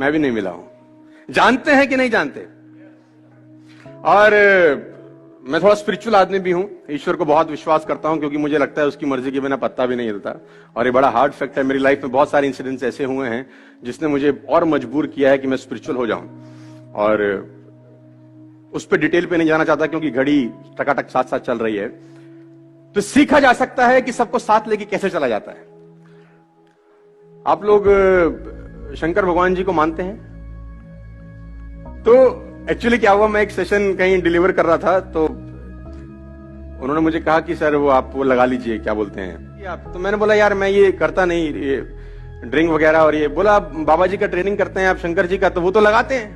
मैं भी नहीं मिला हूं। जानते हैं कि नहीं जानते? और मैं थोड़ा स्पिरिचुअल आदमी भी हूं, ईश्वर को बहुत विश्वास करता हूं, क्योंकि मुझे लगता है उसकी मर्जी के बिना पत्ता भी नहीं हिलता। और ये बड़ा हार्ड फैक्ट है, मेरी लाइफ में बहुत सारे इंसिडेंट्स ऐसे हुए हैं जिसने मुझे और मजबूर किया है कि मैं स्पिरिचुअल हो जाऊं। और उस पर डिटेल पे नहीं जाना चाहता, क्योंकि घड़ी टकाटक साथ साथ चल रही है। तो सीखा जा सकता है कि सबको साथ लेके कैसे चला जाता है। आप लोग शंकर भगवान जी को मानते हैं? तो एक्चुअली क्या हुआ, मैं एक सेशन कहीं डिलीवर कर रहा था, तो उन्होंने मुझे कहा कि सर वो लगा लीजिए, क्या बोलते हैं आप। तो मैंने बोला यार मैं ये करता नहीं, ये ड्रिंक वगैरह। और ये बोला बाबा जी का ट्रेनिंग करते हैं आप, शंकर जी का, तो वो तो लगाते हैं,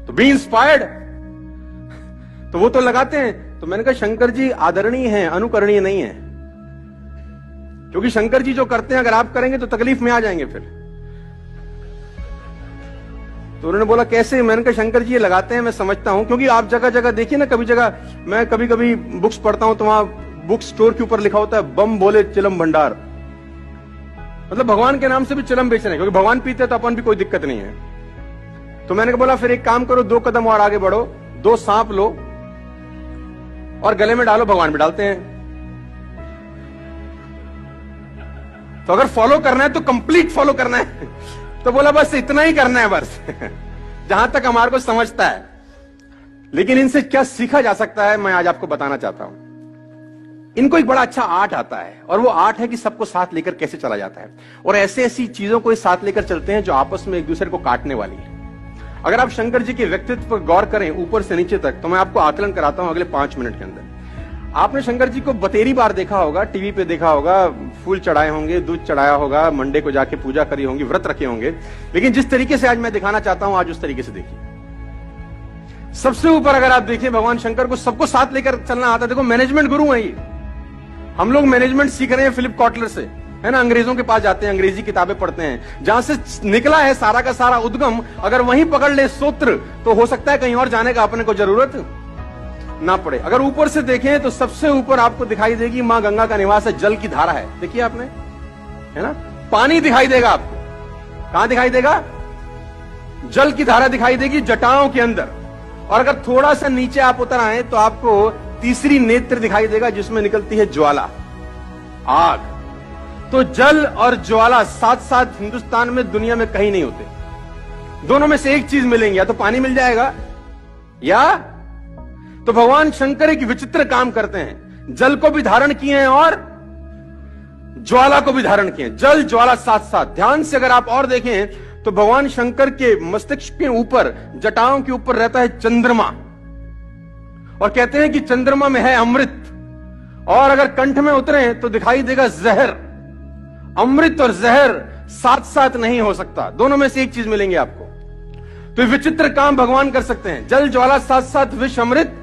तो बी इंस्पायर्ड, तो वो तो लगाते हैं। तो मैंने कहा शंकर जी आदरणीय हैं, अनुकरणीय नहीं है, क्योंकि शंकर जी जो करते हैं अगर आप करेंगे तो तकलीफ में आ जाएंगे फिर। तो उन्होंने बोला कैसे? मैंने कहा शंकर जी ये लगाते हैं, मैं समझता हूं, क्योंकि आप जगह जगह देखिए ना, कभी जगह मैं कभी कभी बुक्स पढ़ता हूं तो वहां बुक स्टोर के ऊपर लिखा होता है बम बोले चिलम भंडार, मतलब भगवान के नाम से भी चिलम बेच रहे हैं, क्योंकि भगवान पीते तो अपन भी कोई दिक्कत नहीं है। तो मैंने बोला फिर एक काम करो, 2 कदम और आगे बढ़ो, 2 सांप लो और गले में डालो, भगवान भी डालते हैं। तो अगर फॉलो करना है तो कंप्लीट फॉलो करना है। तो बोला बस इतना ही करना है बस, जहां तक हमारे को समझता है। लेकिन इनसे क्या सीखा जा सकता है, मैं आज आपको बताना चाहता हूं। इनको एक बड़ा अच्छा आर्ट आता है, और वो आर्ट है कि सबको साथ लेकर कैसे चला जाता है। और ऐसे ऐसी चीजों को साथ लेकर चलते हैं जो आपस में एक दूसरे को काटने वाली है। अगर आप शंकर जी के व्यक्तित्व पर गौर करें ऊपर से नीचे तक, तो मैं आपको आकलन कराता हूं अगले 5 मिनट के अंदर। आपने शंकर जी को बतेरी बार देखा होगा, टीवी पे देखा होगा, फूल चढ़ाए होंगे, दूध चढ़ाया होगा, मंडे को जाके पूजा करी होंगी, व्रत रखे होंगे। लेकिन जिस तरीके से आज मैं दिखाना चाहता हूं, आज उस तरीके से देखिए। सबसे ऊपर अगर आप देखिए, भगवान शंकर को सबको साथ लेकर चलना आता है। देखो मैनेजमेंट गुरु है ये। हम लोग मैनेजमेंट सीख रहे हैं फिलिप कॉटलर से, है ना, अंग्रेजों के पास जाते हैं, अंग्रेजी किताबें पढ़ते हैं, जहां से निकला है सारा का सारा उद्गम। अगर वहीं पकड़ ले सूत्र, तो हो सकता है कहीं और जाने का अपने को जरूरत ना पड़े। अगर ऊपर से देखें तो सबसे ऊपर आपको दिखाई देगी मां गंगा का निवास है, जल की धारा है, देखिए आपने, है ना। पानी दिखाई देगा आपको, कहां दिखाई देगा? जल की धारा दिखाई देगी जटाओं के अंदर। और अगर थोड़ा सा नीचे आप उतर आए तो आपको तीसरी नेत्र दिखाई देगा, जिसमें निकलती है ज्वाला, आग। तो जल और ज्वाला साथ साथ हिंदुस्तान में, दुनिया में कहीं नहीं होते। दोनों में से एक चीज मिलेंगी, या तो पानी मिल जाएगा, या तो भगवान शंकर एक विचित्र काम करते हैं, जल को भी धारण किए हैं और ज्वाला को भी धारण किए हैं। जल ज्वाला साथ साथ। ध्यान से अगर आप और देखें तो भगवान शंकर के मस्तिष्क के ऊपर, जटाओं के ऊपर रहता है चंद्रमा, और कहते हैं कि चंद्रमा में है अमृत। और अगर कंठ में उतरे तो दिखाई देगा जहर। अमृत और जहर साथ साथ नहीं हो सकता, दोनों में से एक चीज मिलेंगे आपको। तो विचित्र काम भगवान कर सकते हैं, जल ज्वाला साथ साथ, विष अमृत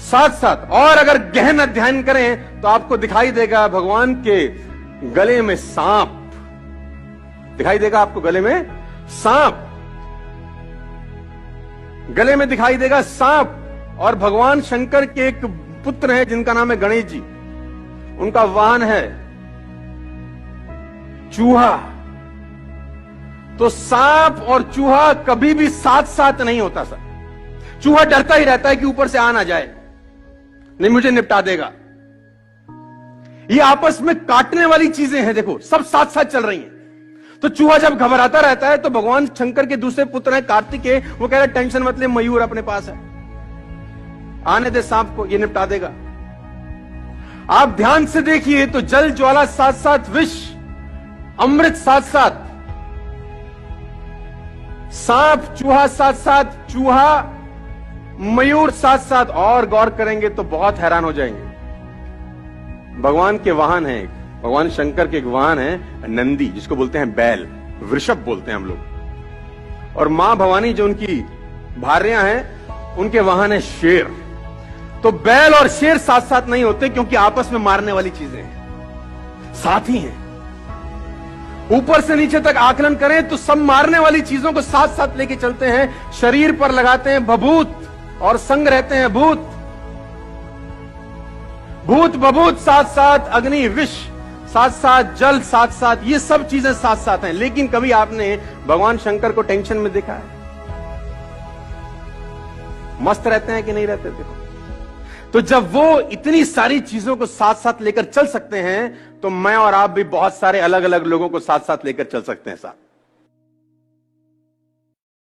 साथ साथ। और अगर गहन अध्ययन करें तो आपको दिखाई देगा भगवान के गले में सांप, दिखाई देगा आपको गले में सांप, गले में दिखाई देगा सांप। और भगवान शंकर के एक पुत्र हैं जिनका नाम है गणेश जी, उनका वाहन है चूहा। तो सांप और चूहा कभी भी साथ साथ नहीं होता सर। चूहा डरता ही रहता है कि ऊपर से आ ना जाए, नहीं मुझे निपटा देगा। ये आपस में काटने वाली चीजें हैं, देखो सब साथ साथ चल रही हैं। तो चूहा जब घबराता रहता है तो भगवान शंकर के दूसरे पुत्र हैं कार्तिकेय, वो कह रहे टेंशन मत ले, मयूर अपने पास है, आने दे सांप को, ये निपटा देगा। आप ध्यान से देखिए तो जल ज्वाला साथ साथ, विष अमृत साथ साथ, सांप चूहा साथ साथ, चूहा मयूर साथ साथ। और गौर करेंगे तो बहुत हैरान हो जाएंगे। भगवान के वाहन है, भगवान शंकर के एक वाहन है नंदी, जिसको बोलते हैं बैल, वृषभ बोलते हैं हम लोग। और मां भवानी जो उनकी भार्या हैं, उनके वाहन है शेर। तो बैल और शेर साथ साथ नहीं होते, क्योंकि आपस में मारने वाली चीजें हैं, साथ ही हैं। ऊपर से नीचे तक आकलन करें तो सब मारने वाली चीजों को साथ साथ लेके चलते हैं। शरीर पर लगाते हैं भभूत और संग रहते हैं भूत। भूत बभूत साथ साथ, अग्नि विष साथ साथ जल, साथ साथ ये सब चीजें साथ साथ हैं, लेकिन कभी आपने भगवान शंकर को टेंशन में देखा है? मस्त रहते हैं कि नहीं रहते? देखो, तो जब वो इतनी सारी चीजों को साथ साथ लेकर चल सकते हैं, तो मैं और आप भी बहुत सारे अलग अलग लोगों को साथ साथ लेकर चल सकते हैं साथ।